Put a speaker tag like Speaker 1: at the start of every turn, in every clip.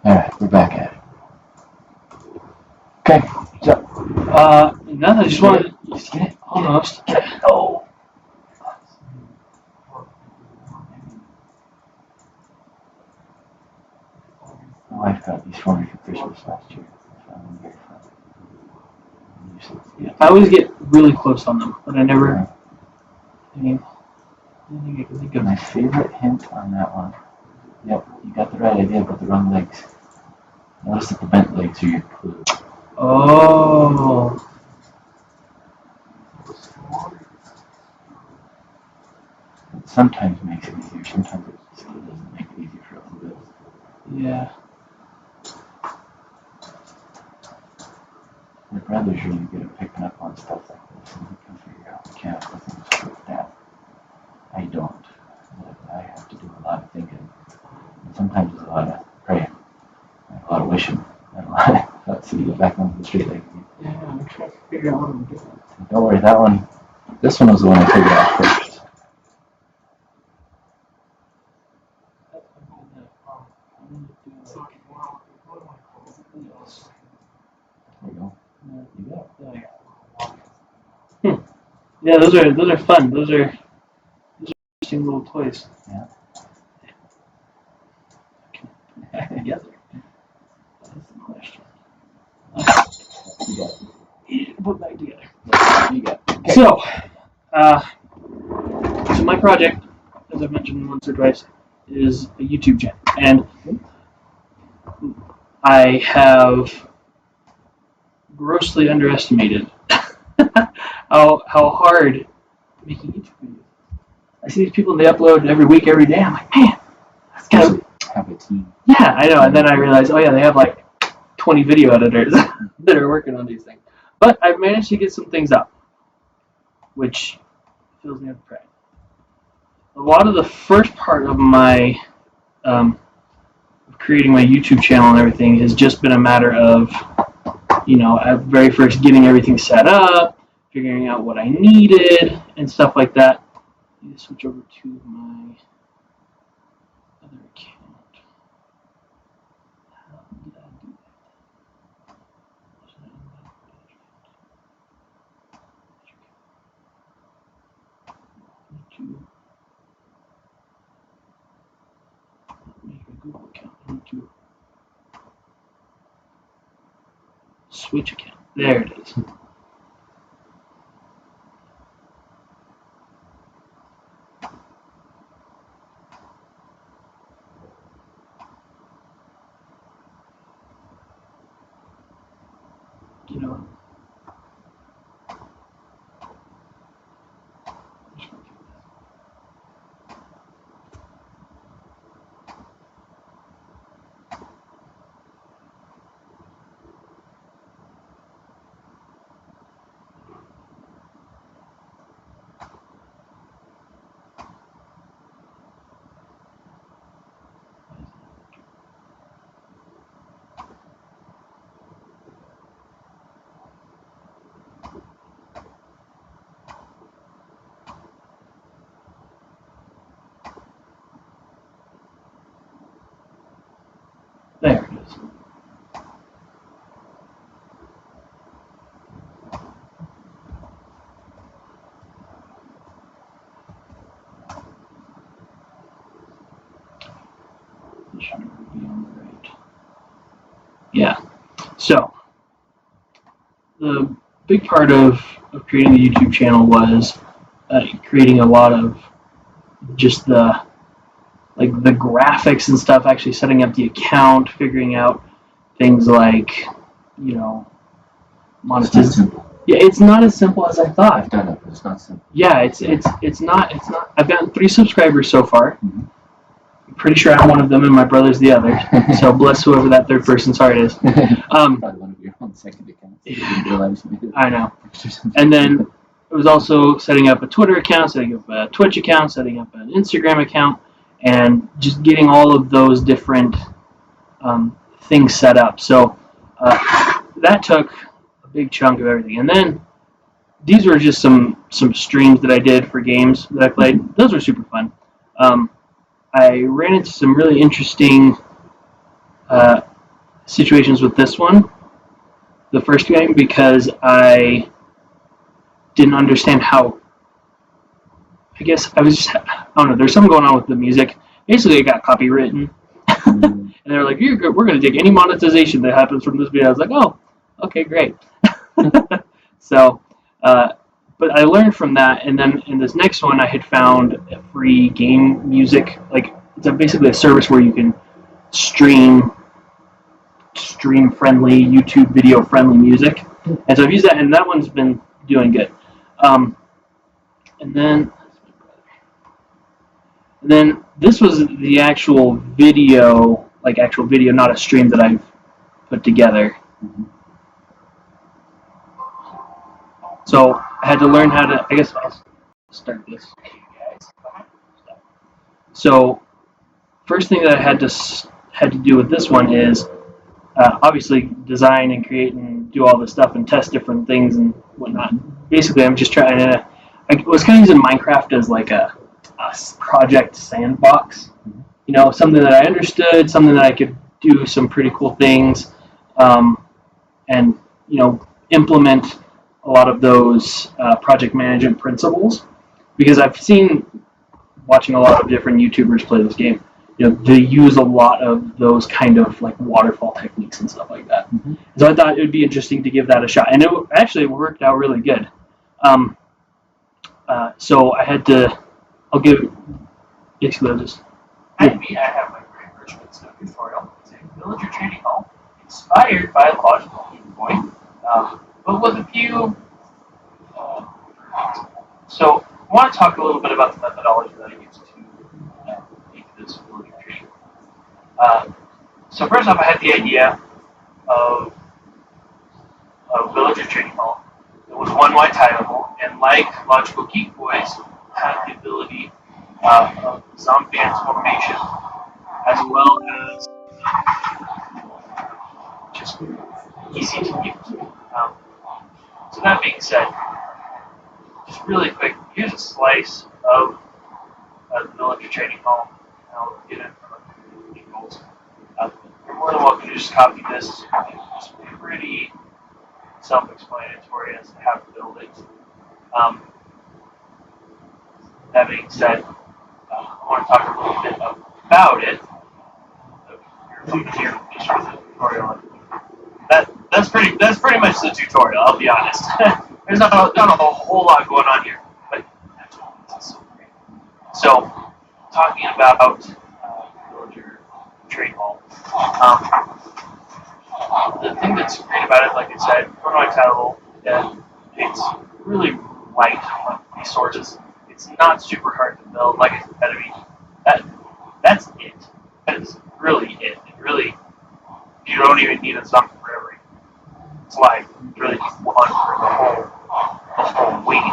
Speaker 1: Alright, we're back at it. Okay, so.
Speaker 2: No, I just wanted to
Speaker 1: Just get it.
Speaker 2: almost.
Speaker 1: Oh! My wife got these for me for Christmas last year. I found them very fun.
Speaker 2: Yeah, I always get really close on them, but I never. I mean, I can think of.
Speaker 1: My favorite hint on that one. Yep, you got the right idea, but the wrong legs. Notice that the bent legs are your clue.
Speaker 2: Oh.
Speaker 1: It sometimes makes it easier, sometimes it still doesn't make it easier for a little bit.
Speaker 2: Yeah.
Speaker 1: My brother's really good at picking up on stuff like this, and he can figure out mechanical things like that. I don't. I have to do a lot of thinking. And sometimes there's a lot of praying, and a lot of wishing, and a lot of so you get back onto the street leg again.
Speaker 2: Yeah, I'm trying to figure out what I'm doing.
Speaker 1: Don't worry, that one, this one was the one I figured out first. There you go. You got it.
Speaker 2: Yeah, those are fun. Those are interesting little toys.
Speaker 1: Yeah.
Speaker 2: Together. That's the question.
Speaker 1: You got it.
Speaker 2: Put back together.
Speaker 1: You got it. Okay.
Speaker 2: So my project, as I've mentioned once or twice, is a YouTube channel, and I have grossly underestimated how hard making YouTube videos. I see these people, they upload every week, every day. I'm like, man, that's gotta be.
Speaker 1: Have a team.
Speaker 2: Yeah, I know. And then I realized, oh yeah, they have like 20 video editors that are working on these things. But I've managed to get some things up, which fills me with pride. A lot of the first part of my of creating my YouTube channel and everything has just been a matter of, at very first getting everything set up, figuring out what I needed and stuff like that. I need to switch over to my other account. How did I do that? Make a Google account. I need to switch account. There it is. There it is. This should be on the right. Yeah. So the big part of creating the YouTube channel was creating a lot of just the graphics and stuff, actually setting up the account, figuring out things like, monetization. Yeah, it's not as simple as I thought.
Speaker 1: I've done it, but it's not simple.
Speaker 2: Yeah, it's not. I've gotten 3 subscribers so far.
Speaker 1: Mm-hmm.
Speaker 2: I'm pretty sure I'm one of them and my brother's the other. So bless whoever that third person's heart is.
Speaker 1: Probably one of your own second accounts.
Speaker 2: I know. And then it was also setting up a Twitter account, setting up a Twitch account, setting up an Instagram account, and just getting all of those different things set up. So that took a big chunk of everything. And then these were just some streams that I did for games that I played. Those were super fun. I ran into some really interesting situations with this one, the first game, because I didn't understand how. I guess I was just, I don't know. There's something going on with the music. Basically, it got copywritten, and they were like, "We're going to take any monetization that happens from this video." I was like, "Oh, okay, great." So, but I learned from that, and then in this next one, I had found a free game music. Like it's basically a service where you can stream friendly, YouTube video friendly music, and so I've used that, and that one's been doing good. And then this was the actual video, not a stream that I've put together. So I had to learn how to. I guess I'll start this. So first thing that I had to do with this one is obviously design and create and do all this stuff and test different things and whatnot. Basically, I'm just trying to. I was kind of using Minecraft as like a project sandbox. You know, something that I understood, something that I could do some pretty cool things, and implement a lot of those project management principles. Because I've seen watching a lot of different YouTubers play this game. They use a lot of those kind of like waterfall techniques and stuff like that. So I thought it would be interesting to give that a shot, and it actually worked out really good. So I had to. I'll give. Basically, I'll just.
Speaker 3: And me, I have my great version tutorial. It's a villager training hall inspired by logical viewpoint, but with a few. So I want to talk a little bit about the methodology that I used to make this villager training. So first off, I had the idea of a villager training hall. It was one wide tileable, and like Logical Geek Boys, had the ability of zombie transformation, as well as just easy to use. So that being said, just really quick, here's a slice of the villager training hall. I'll get it from the goals. You're more than welcome to just copy this. It's pretty self-explanatory as to how to build it. That being said, I want to talk a little bit about it. Here, just for the tutorial. That's pretty much the tutorial. I'll be honest. There's not a whole lot going on here, but that's what makes it so great. So, talking about villager trade hall. The thing that's great about it, like I said, Chronoite title, it's really light on resources. It's not super hard to build. Like I said, that's it. That is really it. It really, you don't even need a zombie for every slide. It's really just one for the whole weight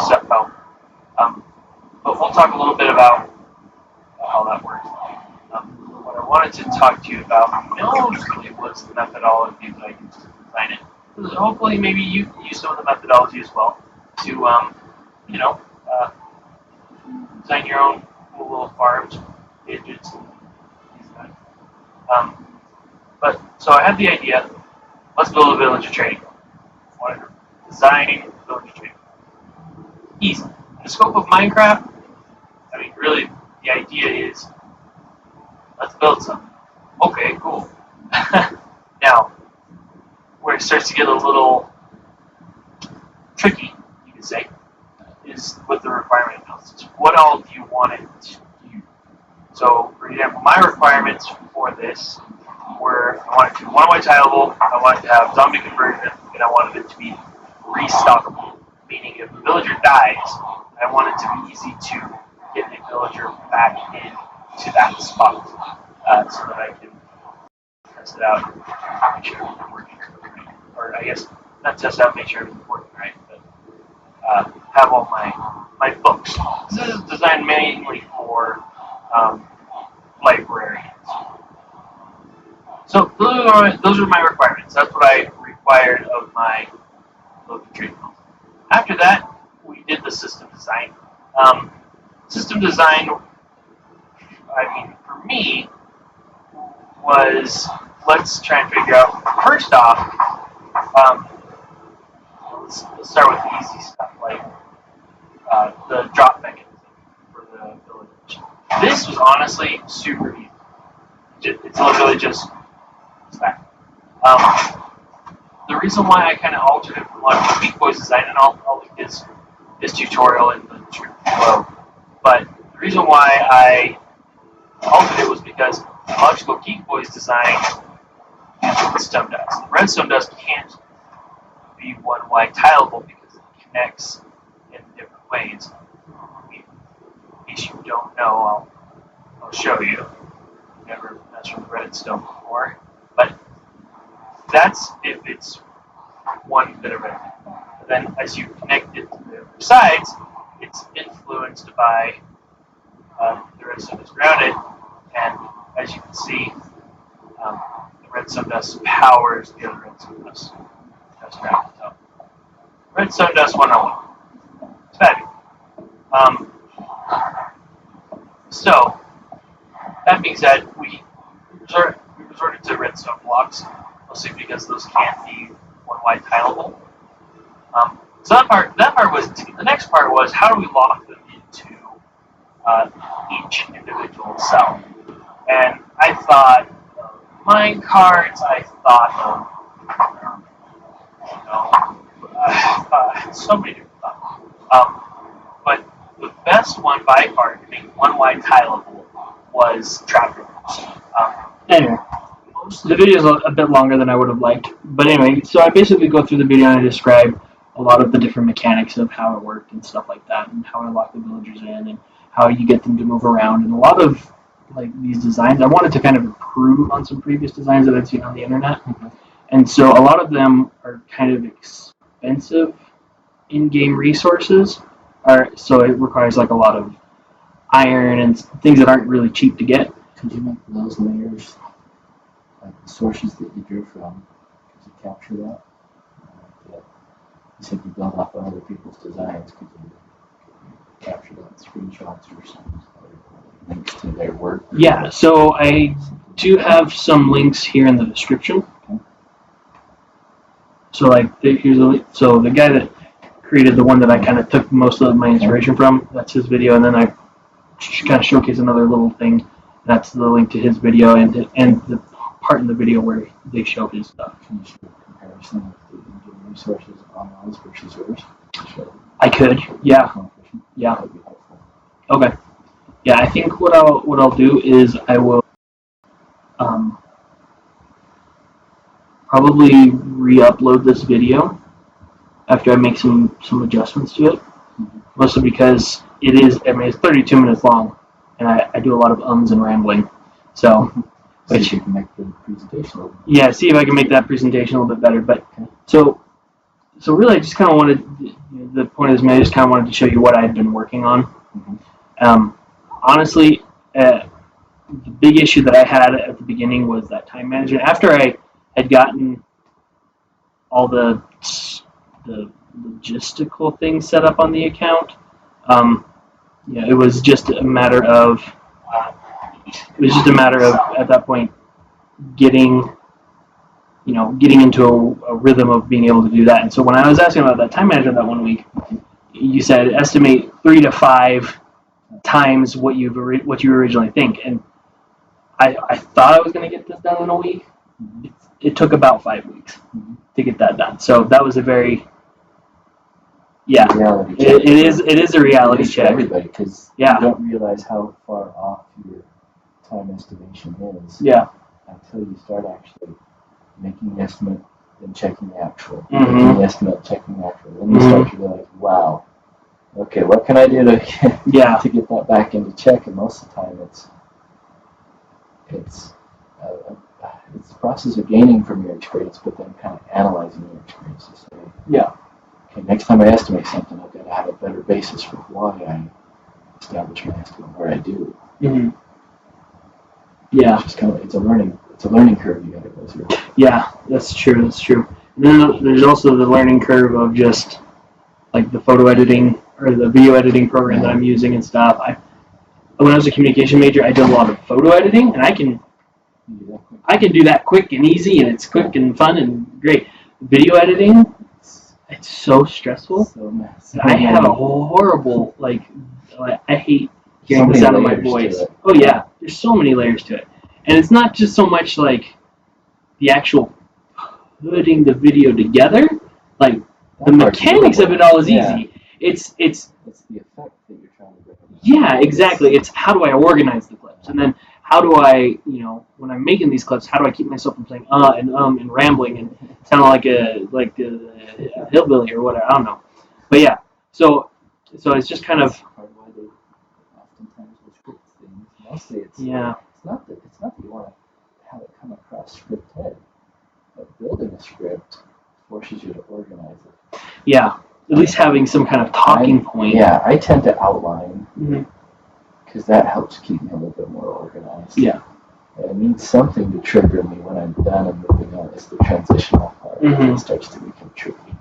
Speaker 3: set out. But we'll talk a little bit about how that works. What I wanted to talk to you about mostly was the methodology that I used to design it. Hopefully, maybe you can use some of the methodology as well to, design your own cool little farms, gadgets, and these guys. But so I had the idea. Let's build a villager training. I wanted to design a villager training. Easy. In the scope of Minecraft, I mean, really, the idea is let's build something. Okay, cool. Now, where it starts to get a little tricky, you could say, is with the requirement analysis. What all do you want it to do? So, for example, my requirements for this were I wanted to be one white tileable, I wanted to have zombie conversion, and I wanted it to be restockable. Meaning, if a villager dies, I want it to be easy to get the villager back into that spot so that I can test it out, make sure everything's working right. Or I guess not test out, make sure everything's working right, but have all my books. This is designed mainly for librarians. So those are my requirements. That's what I required of my local trade. After that, we did the system design. System design, I mean, for me, was let's try and figure out. First off, let's start with the easy stuff, like the drop mechanism for the village. This was honestly super easy. It's literally just that. The reason why I kind of altered it from like Geek Boy's design, and I'll link his tutorial in the description below. But the reason why I altered it was because Logical Geek Boy's design uses redstone dust. Redstone dust can't be one wide tileable because it connects in different ways. In case you don't know, I'll show you. I've never messed with redstone before, but that's if it's one bit of redstone. And then as you connect it to the other sides, it's influenced by the redstone that's grounded, and as you can see, the redstone dust powers the other redstone dust grounded. So, redstone dust 101. It's fabulous. So, that being said, we resorted to redstone blocks, mostly because those can't be one wide tileable. So that part was the next part was how do we lock them into each individual cell? And I thought of mine cards. I thought of so many different thoughts. But the best one by far to make one wide tileable was trapdoors.
Speaker 2: Anyway, the video is a bit longer than I would have liked. But anyway, so I basically go through the video and I describe a lot of the different mechanics of how it worked and stuff like that, and how I lock the villagers in, and how you get them to move around, and a lot of like these designs I wanted to kind of improve on some previous designs that I'd seen on the internet. And so a lot of them are kind of expensive in-game resources, so it requires like a lot of iron and things that aren't really cheap to get.
Speaker 1: Could you make those layers, like the sources that you drew from, could you capture that? You said you built off of other people's designs. Could you capture that in screenshots or some links to their work?
Speaker 2: Yeah, so I do have some links here in the description.
Speaker 1: Okay.
Speaker 2: So like, here's a link. So the guy that created the one that I kind of took most of my inspiration from, that's his video, and then I kind of showcase another little thing. That's the link to his video and the part in the video where they show his stuff.
Speaker 1: Can you show a comparison of the in-game resources on those versus yours?
Speaker 2: I could, yeah. Yeah.
Speaker 1: That would be helpful.
Speaker 2: Okay. Yeah, I think what I'll do is I will probably re-upload this video after I make some adjustments to it. Mostly because it's 32 minutes long, and I do a lot of ums and rambling. So,
Speaker 1: See if you can make the presentation a little bit.
Speaker 2: Yeah, see if I can make that presentation a little bit better. But so really, I just kind of wanted, the point of this, I just kind of wanted to show you what I had been working on. Honestly, the big issue that I had at the beginning was that time management. After I had gotten all the logistical things set up on the account, it was just a matter of at that point getting into a rhythm of being able to do that. And so when I was asking about that time management that 1 week, you said estimate 3 to 5 times what you originally think, and I thought I was going to get this done in a week. It took about 5 weeks to get that done. So that was a very it is a reality check
Speaker 1: for everybody, because you don't realize how far off your time estimation is until you start actually making the estimate and checking the actual. Making the estimate, checking the actual. Then you start to realize, wow, okay, what can I do to get that back into check? And most of the time it's the process of gaining from your experience, but then kind of analyzing your experience to say, okay, next time I estimate something, I've got to have a better basis for why I establish my estimate where I do. Yeah, it's a learning curve you got to go through. Yeah, that's true. And then there's also the learning curve of just like the photo editing or the video editing program that I'm using and stuff. When I was a communication major, I did a lot of photo editing, and I can
Speaker 2: I can do that quick and easy, and it's quick and fun and great. Video editing, it's so stressful.
Speaker 1: So
Speaker 2: I have a horrible, like, I hate
Speaker 1: so
Speaker 2: hearing the
Speaker 1: many
Speaker 2: sound of my
Speaker 1: layers to
Speaker 2: voice.
Speaker 1: it.
Speaker 2: Oh yeah, there's so many layers to it, and it's not just so much like the actual putting the video together. Like the
Speaker 1: That part's
Speaker 2: mechanics of
Speaker 1: doable.
Speaker 2: it all is
Speaker 1: Yeah.
Speaker 2: easy. It's
Speaker 1: It's the effect that you're trying to bring.
Speaker 2: yeah, exactly. It's how do I organize the clips, and then how do I, when I'm making these clips, how do I keep myself from saying and rambling and sound like a hillbilly or whatever. I don't know, but yeah. So it's just kind of
Speaker 1: That's part of why they oftentimes will script things. Mostly it's
Speaker 2: yeah.
Speaker 1: It's not that you want to have it come across script head, but building a script forces you to organize it.
Speaker 2: Yeah, at least having some kind of talking point.
Speaker 1: Yeah, I tend to outline
Speaker 2: Mhm.
Speaker 1: because that helps keep me a little bit more organized.
Speaker 2: Yeah.
Speaker 1: I need something to trigger me when I'm done and moving on. It's the transitional part
Speaker 2: Mhm.
Speaker 1: that starts to become tricky.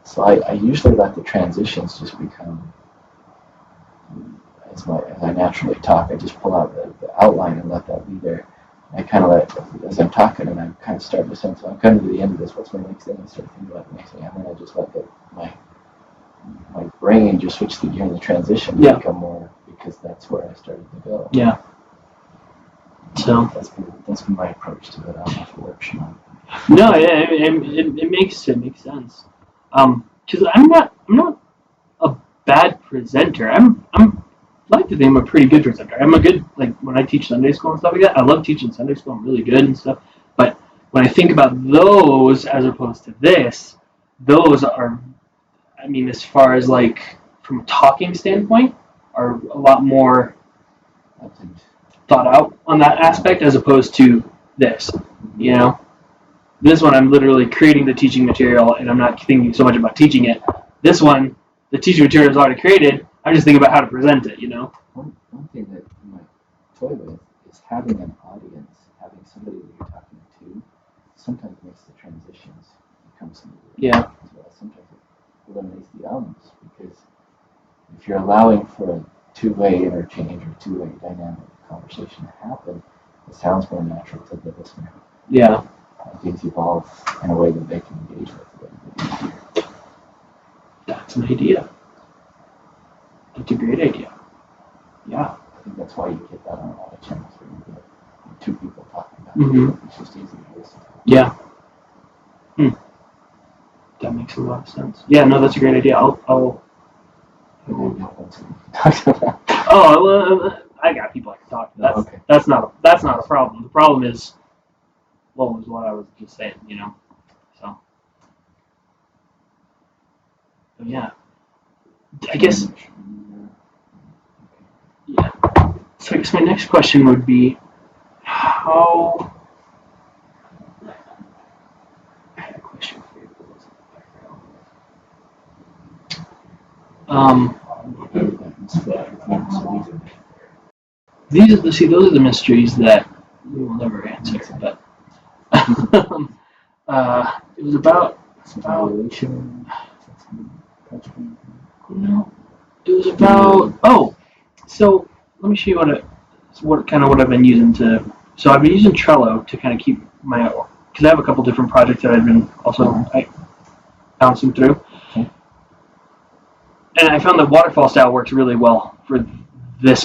Speaker 1: So I usually let the transitions just become, as I naturally talk, I just pull out the outline and let that be there. I kind of as I'm talking and I'm kind of starting to sense, I'm coming to the end of this, what's my next thing? I start thinking about the next thing, and then I just let my brain just switch the gear and the transition
Speaker 2: Yeah.
Speaker 1: become more, because that's where I started to go.
Speaker 2: Yeah. So
Speaker 1: That's been my approach to it. I don't know if it works or not.
Speaker 2: no, yeah, it makes sense. Because I'm not a bad presenter. I like to think I'm a pretty good presenter. I'm a good, like, when I teach Sunday school and stuff like that, I love teaching Sunday school. I'm really good and stuff. But when I think about those as opposed to this, those are, I mean, as far as like from a talking standpoint, are a lot more
Speaker 1: I think
Speaker 2: thought out on that aspect as opposed to this. This one I'm literally creating the teaching material and I'm not thinking so much about teaching it. This one, the teaching material is already created. I'm just thinking about how to present it.
Speaker 1: one thing that you might toy with is having an audience, having somebody that you're talking to, sometimes makes the transitions become smoother.
Speaker 2: Yeah.
Speaker 1: As well. Sometimes it eliminates the ums, because if you're allowing for a two-way interchange or two-way dynamic conversation to happen, it sounds more natural to the listener.
Speaker 2: Yeah.
Speaker 1: Things evolve in a way that they can engage with a little bit easier.
Speaker 2: That's an idea. That's a great idea. Yeah.
Speaker 1: I think that's why you get that on a lot of channels where you get two people talking about
Speaker 2: Mhm.
Speaker 1: it. It's just easy to listen to.
Speaker 2: Yeah. That makes a lot of sense. Yeah, no, that's a great idea. I'll
Speaker 1: And then you don't want to talk about.
Speaker 2: I got people I can talk to.
Speaker 1: Okay.
Speaker 2: That's not a problem. The problem is what I was just saying, So but yeah. I guess yeah. So I guess my next question would be how I had a question for you. What was it? Those are the mysteries that we will never answer. But it was about no, it was about so let me show you what I've been using to. So I've been using Trello to kind of keep my, because I have a couple different projects that I've been also bouncing through.
Speaker 1: Okay.
Speaker 2: And I found that waterfall style works really well for this